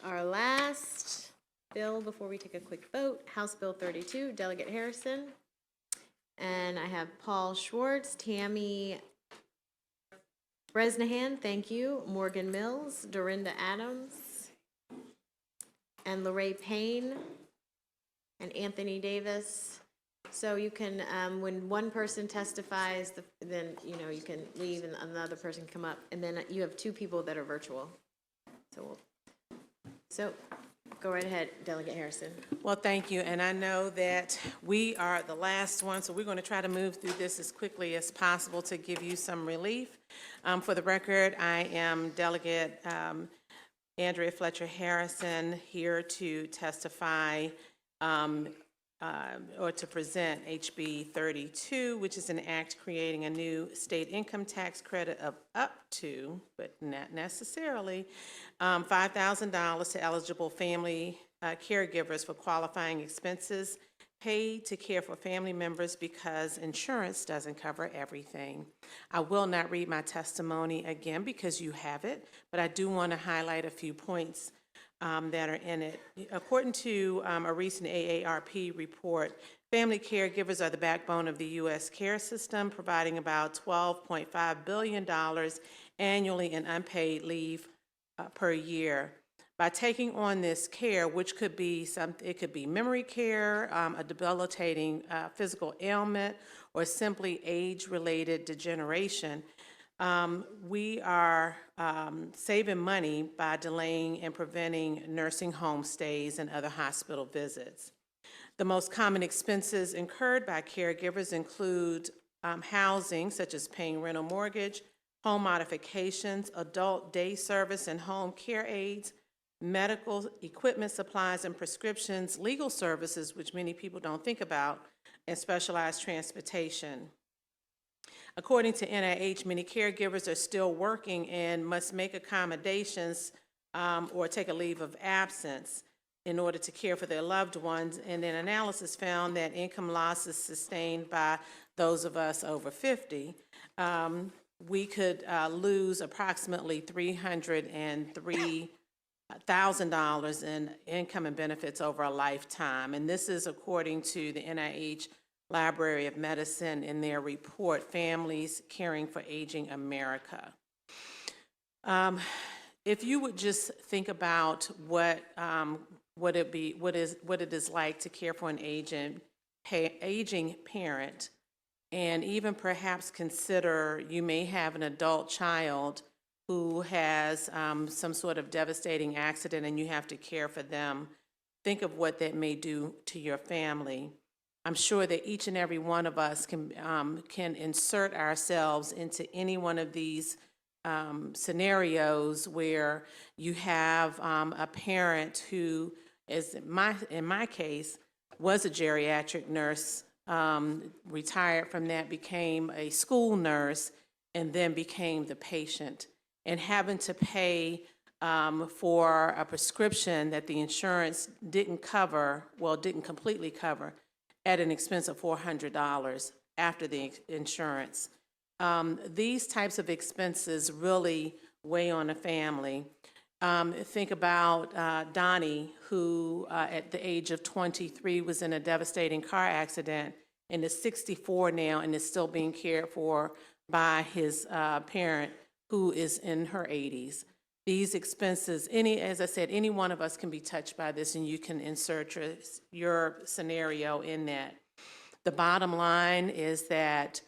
Our last bill before we take a quick vote, House Bill 32, Delegate Harrison. And I have Paul Schwartz, Tammy Bresnahan, thank you, Morgan Mills, Dorinda Adams, and Lorraine Payne, and Anthony Davis. So you can, when one person testifies, then, you know, you can leave and another person can come up. And then you have two people that are virtual. So go right ahead, Delegate Harrison. Well, thank you. And I know that we are the last one, so we're going to try to move through this as quickly as possible to give you some relief. For the record, I am Delegate Andrea Fletcher Harrison, here to testify or to present HB 32, which is an act creating a new state income tax credit of up to, but not necessarily, $5,000 to eligible family caregivers for qualifying expenses paid to care for family members because insurance doesn't cover everything. I will not read my testimony again because you have it, but I do want to highlight a few points that are in it. According to a recent AARP report, family caregivers are the backbone of the U.S. care system, providing about $12.5 billion annually in unpaid leave per year. By taking on this care, which could be it could be memory care, a debilitating physical ailment, or simply age-related degeneration, we are saving money by delaying and preventing nursing home stays and other hospital visits. The most common expenses incurred by caregivers include housing, such as paying rent or mortgage, home modifications, adult day service and home care aids, medical equipment, supplies and prescriptions, legal services, which many people don't think about, and specialized transportation. According to NIH, many caregivers are still working and must make accommodations or take a leave of absence in order to care for their loved ones. And then analysis found that income losses sustained by those of us over 50, we could lose approximately $303,000 in income and benefits over a lifetime. And this is according to the NIH Library of Medicine in their report, Families Caring for Aging America. If you would just think about what it is like to care for an aging parent, and even perhaps consider you may have an adult child who has some sort of devastating accident and you have to care for them, think of what that may do to your family. I'm sure that each and every one of us can insert ourselves into any one of these scenarios where you have a parent who is, in my case, was a geriatric nurse, retired from that, became a school nurse, and then became the patient, and having to pay for a prescription that the insurance didn't cover, well, didn't completely cover, at an expense of $400 after the insurance. These types of expenses really weigh on a family. Think about Donnie, who at the age of 23 was in a devastating car accident and is 64 now and is still being cared for by his parent who is in her 80s. These expenses, as I said, any one of us can be touched by this, and you can insert your scenario in that. The bottom line is that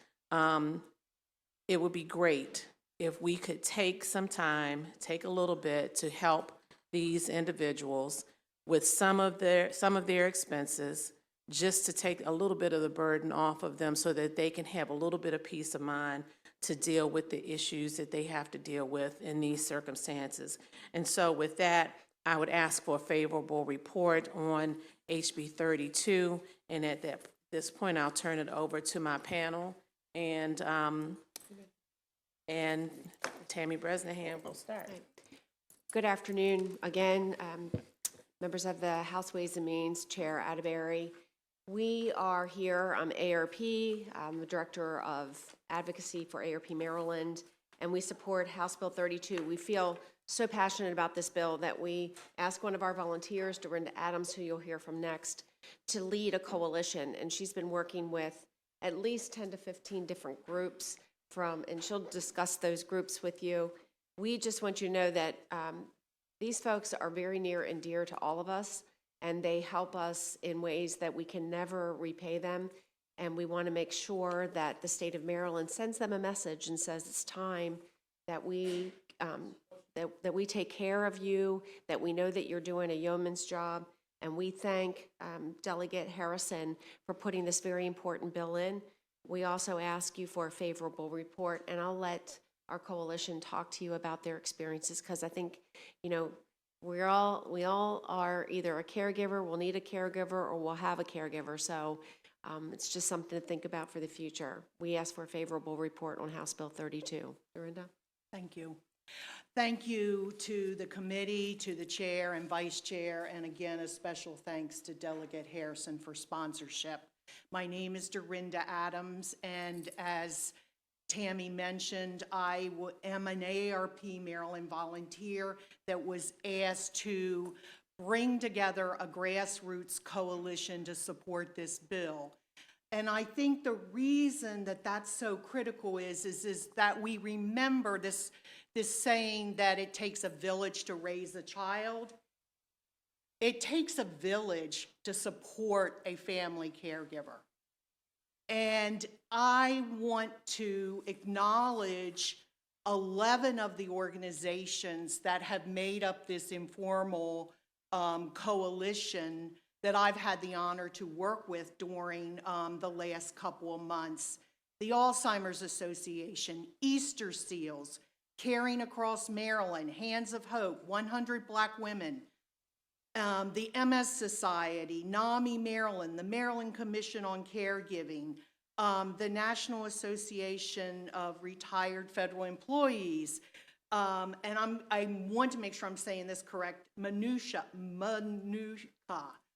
it would be great if we could take some time, take a little bit to help these individuals with some of their expenses, just to take a little bit of the burden off of them so that they can have a little bit of peace of mind to deal with the issues that they have to deal with in these circumstances. And so with that, I would ask for a favorable report on HB 32, and at this point, I'll turn it over to my panel, and Tammy Bresnahan will start. Good afternoon again, members of the House Ways and Means, Chair Atterbury. We are here, I'm ARP, I'm the Director of Advocacy for ARP Maryland, and we support House Bill 32. We feel so passionate about this bill that we asked one of our volunteers, Dorinda Adams, who you'll hear from next, to lead a coalition. And she's been working with at least 10 to 15 different groups and she'll discuss those groups with you. We just want you to know that these folks are very near and dear to all of us, and they help us in ways that we can never repay them. And we want to make sure that the state of Maryland sends them a message and says it's time that we take care of you, that we know that you're doing a yeoman's job. And we thank Delegate Harrison for putting this very important bill in. We also ask you for a favorable report, and I'll let our coalition talk to you about their experiences, because I think, you know, we all are either a caregiver, we'll need a caregiver, or we'll have a caregiver. So it's just something to think about for the future. We ask for a favorable report on House Bill 32. Dorinda? Thank you. Thank you to the committee, to the chair and vice chair, and again, a special thanks to Delegate Harrison for sponsorship. My name is Dorinda Adams, and as Tammy mentioned, I am an ARP Maryland volunteer that was asked to bring together a grassroots coalition to support this bill. And I think the reason that that's so critical is that we remember this saying that it takes a village to raise a child. It takes a village to support a family caregiver. And I want to acknowledge 11 of the organizations that have made up this informal coalition that I've had the honor to work with during the last couple of months. The Alzheimer's Association, Easter Seals, Caring Across Maryland, Hands of Hope, 100 Black Women, the MS Society, NAMI Maryland, the Maryland Commission on Caregiving, the National Association of Retired Federal Employees, and I want to make sure I'm saying this correct, Manuka.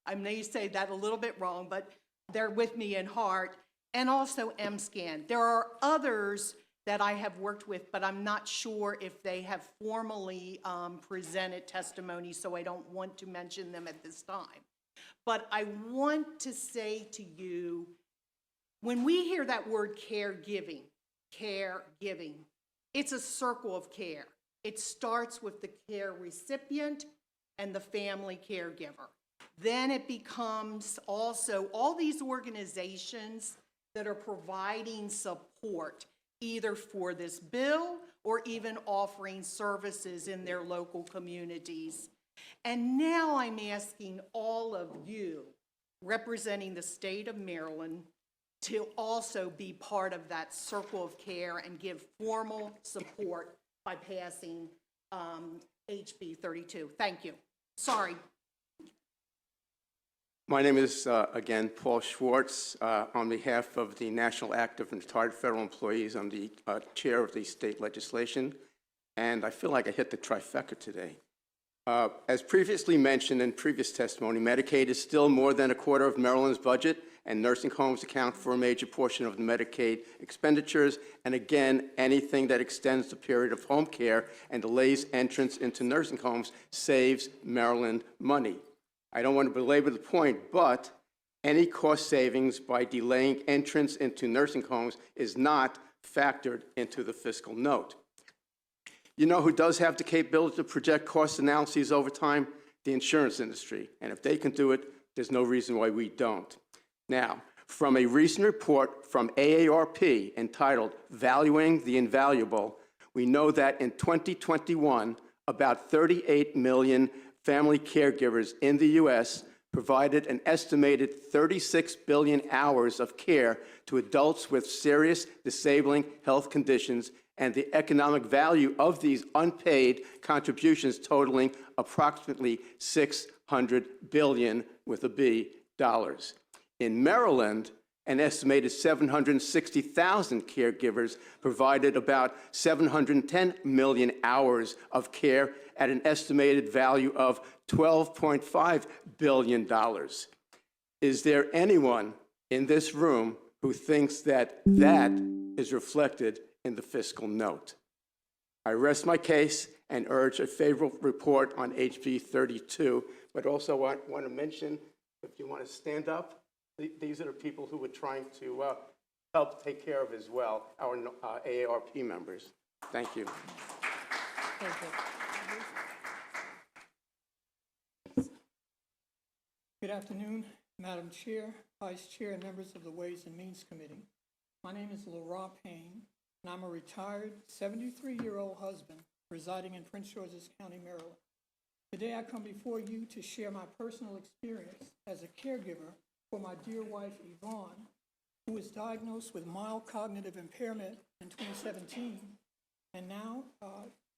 I may say that a little bit wrong, but they're with me in heart, and also MSCAN. There are others that I have worked with, but I'm not sure if they have formally presented testimony, so I don't want to mention them at this time. But I want to say to you, when we hear that word caregiving, it's a circle of care. It starts with the care recipient and the family caregiver. Then it becomes also all these organizations that are providing support, either for this bill or even offering services in their local communities. And now I'm asking all of you, representing the state of Maryland, to also be part of that circle of care and give formal support by passing HB 32. Thank you. Sorry. My name is, again, Paul Schwartz. On behalf of the National Active and Retired Federal Employees, I'm the chair of the state legislation, and I feel like I hit the trifecta today. As previously mentioned in previous testimony, Medicaid is still more than a quarter of Maryland's budget, and nursing homes account for a major portion of the Medicaid expenditures. And again, anything that extends the period of home care and delays entrance into nursing homes saves Maryland money. I don't want to belabor the point, but any cost savings by delaying entrance into nursing homes is not factored into the fiscal note. You know who does have the capability to project cost analyses over time? The insurance industry. And if they can do it, there's no reason why we don't. Now, from a recent report from AARP entitled Valuing the Invaluable, we know that in 2021, about 38 million family caregivers in the U.S. provided an estimated 36 billion hours of care to adults with serious disabling health conditions, and the economic value of these unpaid contributions totaling approximately $600 billion with a B dollars. In Maryland, an estimated 760,000 caregivers provided about 710 million hours of care at an estimated value of $12.5 billion. Is there anyone in this room who thinks that that is reflected in the fiscal note? I rest my case and urge a favorable report on HB 32, but also want to mention, if you want to stand up, these are the people who we're trying to help take care of as well, our AARP members. Thank you. Thank you. Good afternoon, Madam Chair, Vice Chair, and members of the Ways and Means Committee. My name is Laurent Payne, and I'm a retired 73-year-old husband residing in Prince George's County, Maryland. Today I come before you to share my personal experience as a caregiver for my dear wife, Yvonne, who was diagnosed with mild cognitive impairment in 2017 and now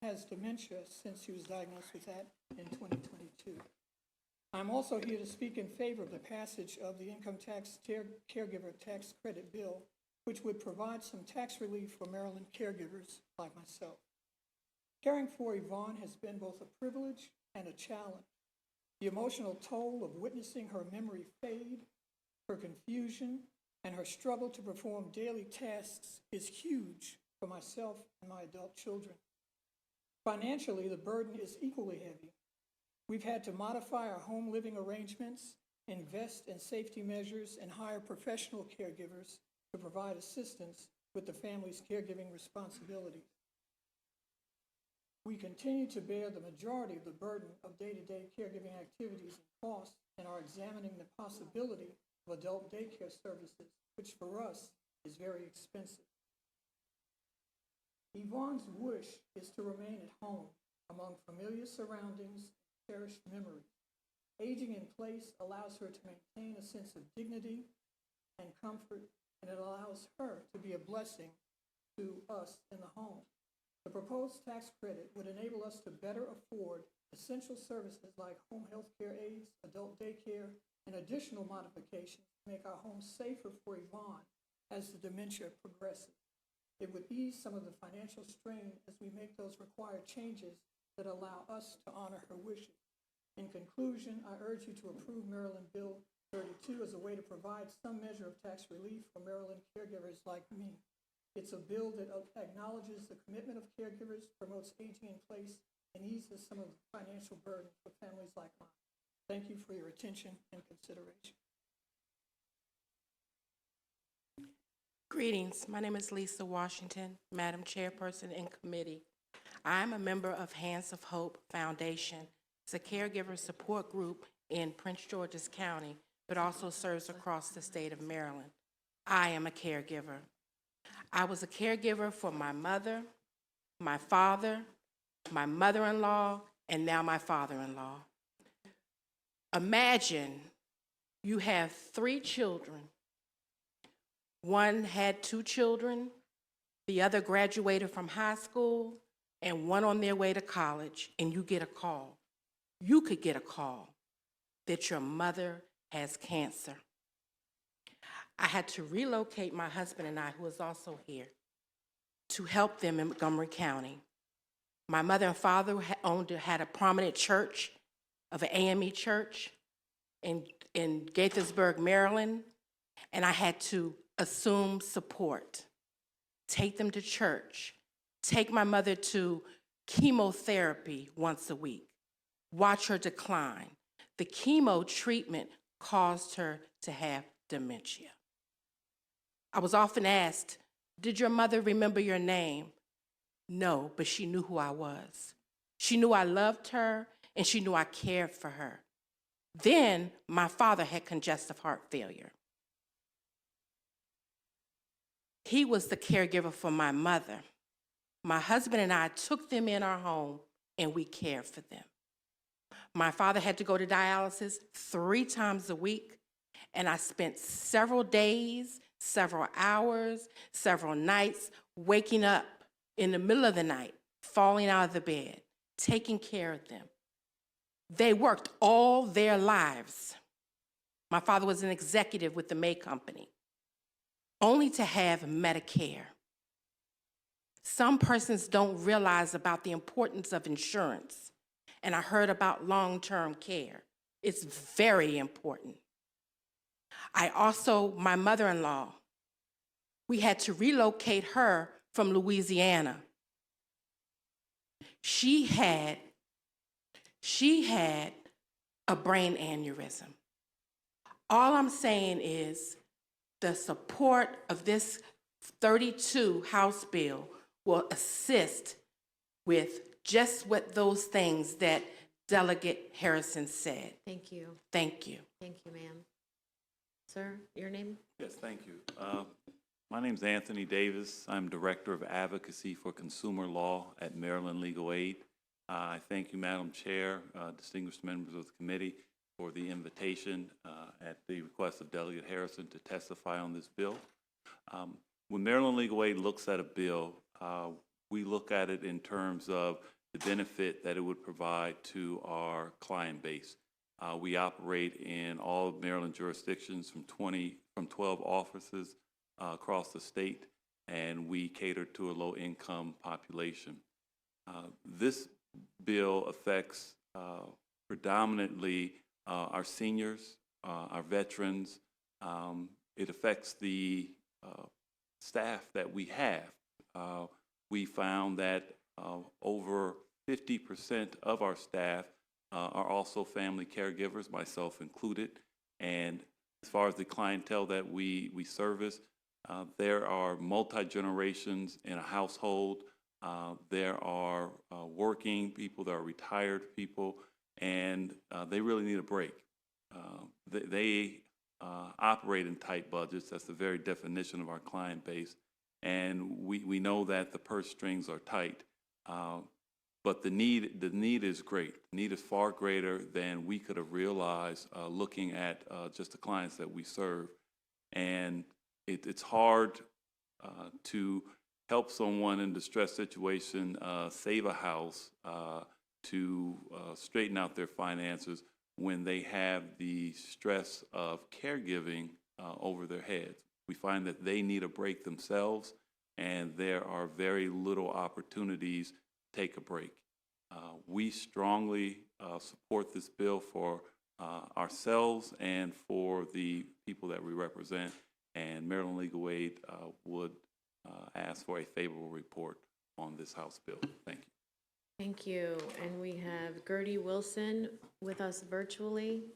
has dementia since she was diagnosed with that in 2022. I'm also here to speak in favor of the passage of the income tax caregiver tax credit bill, which would provide some tax relief for Maryland caregivers like myself. Caring for Yvonne has been both a privilege and a challenge. The emotional toll of witnessing her memory fade, her confusion, and her struggle to perform daily tasks is huge for myself and my adult children. Financially, the burden is equally heavy. We've had to modify our home living arrangements, invest in safety measures, and hire professional caregivers to provide assistance with the family's caregiving responsibilities. We continue to bear the majority of the burden of day-to-day caregiving activities and costs and are examining the possibility of adult daycare services, which for us is very expensive. Yvonne's wish is to remain at home among familiar surroundings, cherished memories. Aging in place allows her to maintain a sense of dignity and comfort, and it allows her to be a blessing to us in the home. The proposed tax credit would enable us to better afford essential services like home health care aides, adult daycare, and additional modifications to make our homes safer for Yvonne as the dementia progresses. It would ease some of the financial strain as we make those required changes that allow us to honor her wishes. In conclusion, I urge you to approve Maryland Bill 32 as a way to provide some measure of tax relief for Maryland caregivers like me. It's a bill that acknowledges the commitment of caregivers, promotes aging in place, and eases some of the financial burden for families like mine. Thank you for your attention and consideration. Greetings. My name is Lisa Washington, Madam Chairperson and Committee. I'm a member of Hands of Hope Foundation. It's a caregiver support group in Prince George's County, but also serves across the state of Maryland. I am a caregiver. I was a caregiver for my mother, my father, my mother-in-law, and now my father-in-law. Imagine you have 3 children. One had 2 children, the other graduated from high school, and one on their way to college, and you get a call. You could get a call that your mother has cancer. I had to relocate my husband and I, who is also here, to help them in Montgomery County. My mother and father had a prominent church, of an AME church in Gaithersburg, Maryland, and I had to assume support, take them to church, take my mother to chemotherapy once a week, watch her decline. The chemo treatment caused her to have dementia. I was often asked, did your mother remember your name? No, but she knew who I was. She knew I loved her, and she knew I cared for her. Then my father had congestive heart failure. He was the caregiver for my mother. My husband and I took them in our home, and we cared for them. My father had to go to dialysis 3 times a week, and I spent several days, several hours, several nights waking up in the middle of the night, falling out of the bed, taking care of them. They worked all their lives. My father was an executive with the May Company, only to have Medicare. Some persons don't realize about the importance of insurance, and I heard about long-term care. It's very important. My mother-in-law, we had to relocate her from Louisiana. She had a brain aneurysm. All I'm saying is the support of this 32 House bill will assist with just what those things that Delegate Harrison said. Thank you. Thank you. Thank you, ma'am. Sir, your name? Yes, thank you. My name's Anthony Davis. I'm Director of Advocacy for Consumer Law at Maryland Legal Aid. I thank you, Madam Chair, distinguished members of the committee, for the invitation at the request of Delegate Harrison to testify on this bill. When Maryland Legal Aid looks at a bill, we look at it in terms of the benefit that it would provide to our client base. We operate in all Maryland jurisdictions from 12 offices across the state, and we cater to a low-income population. This bill affects predominantly our seniors, our veterans. It affects the staff that we have. We found that over 50% of our staff are also family caregivers, myself included. And as far as the clientele that we service, there are multi-generations in a household. There are working people, there are retired people, and they really need a break. They operate in tight budgets. That's the very definition of our client base. And we know that the purse strings are tight. But the need is great. The need is far greater than we could have realized looking at just the clients that we serve. And it's hard to help someone in a distress situation save a house, to straighten out their finances when they have the stress of caregiving over their heads. We find that they need a break themselves, and there are very little opportunities to take a break. We strongly support this bill for ourselves and for the people that we represent, and Maryland Legal Aid would ask for a favorable report on this House bill. Thank you. Thank you. And we have Gertie Wilson with us virtually.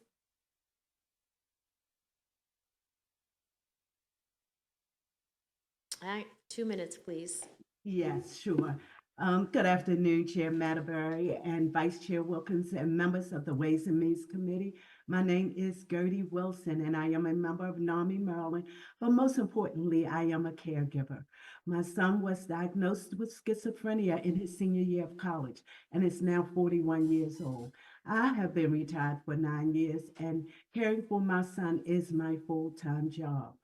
All right, 2 minutes, please. Yes, sure. Good afternoon, Chair Matterbury and Vice Chair Wilkins and members of the Ways and Means Committee. My name is Gertie Wilson, and I am a member of NAMI, Maryland, but most importantly, I am a caregiver. My son was diagnosed with schizophrenia in his senior year of college and is now 41 years old. I have been retired for 9 years, and caring for my son is my full-time job.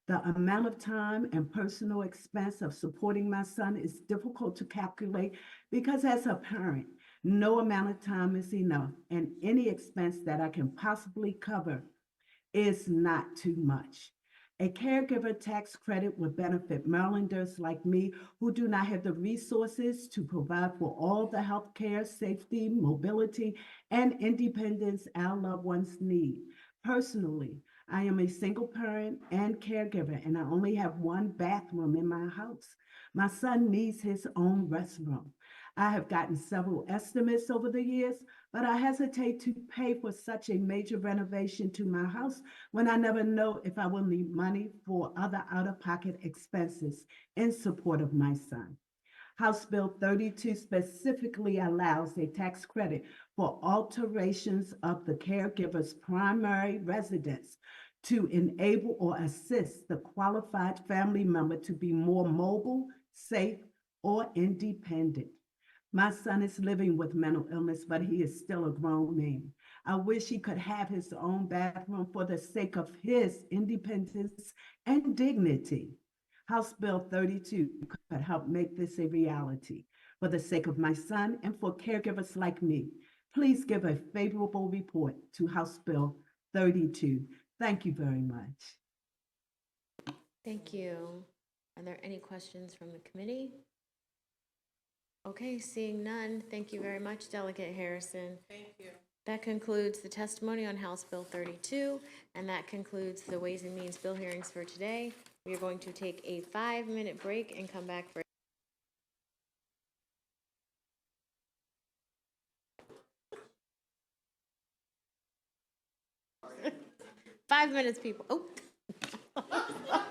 The amount of time and personal expense of supporting my son is difficult to calculate because as a parent, no amount of time is enough, and any expense that I can possibly cover is not too much. A caregiver tax credit would benefit Marylanders like me who do not have the resources to provide for all the health care, safety, mobility, and independence our loved ones need. Personally, I am a single parent and caregiver, and I only have one bathroom in my house. My son needs his own restroom. I have gotten several estimates over the years, but I hesitate to pay for such a major renovation to my house when I never know if I will need money for other out-of-pocket expenses in support of my son. House Bill 32 specifically allows a tax credit for alterations of the caregiver's primary residence to enable or assist the qualified family member to be more mobile, safe, or independent. My son is living with mental illness, but he is still a grown man. I wish he could have his own bathroom for the sake of his independence and dignity. House Bill 32 could help make this a reality. For the sake of my son and for caregivers like me, please give a favorable report to House Bill 32. Thank you very much. Thank you. Are there any questions from the committee? Okay, seeing none, thank you very much, Delegate Harrison. Thank you. That concludes the testimony on House Bill 32, and that concludes the Ways and Means bill hearings for today. We are going to take a 5-minute break and come back for 5 minutes, people. Oh.